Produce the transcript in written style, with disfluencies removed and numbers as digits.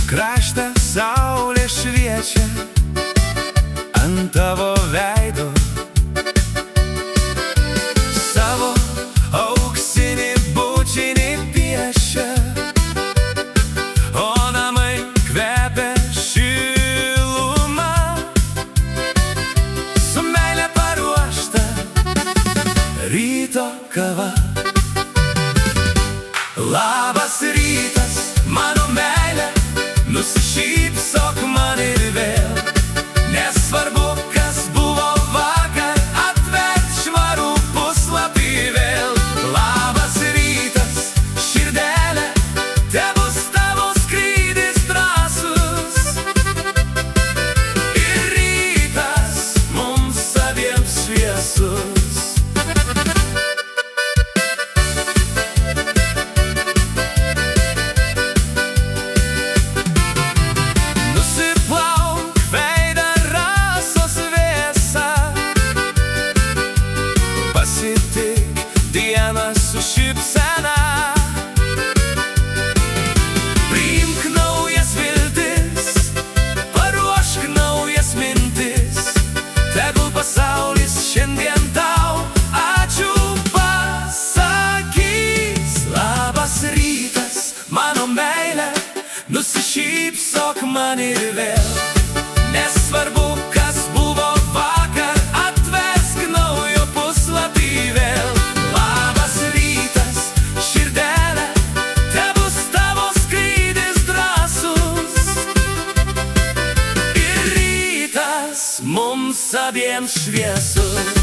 Krašte saulė šviečia ant tavo veido, savo auksinį bučinį piešia, o namai kvepia šiluma, su meile paruošta ryto kava. Labas rytas, mano meile, nusišypsok man ir vėl. Nesvarbu, kas buvo vakar, atverk švarų puslapį vėl. Labas rytas, širdele, tebus tavo skrydis drąsus. Ir rytas mums abiems šviesus. Dieną su šypsena, priimk naujas viltis, paruošk naujas mintis, tegul pasaulis šiandien tau ačiū pasakys. Labas rytas, mano meile, nusišypsok man ir vėl. Nesvarbu, kas buvo vakar, atversk naujo puslapį vėl. Mums abiems šviesus.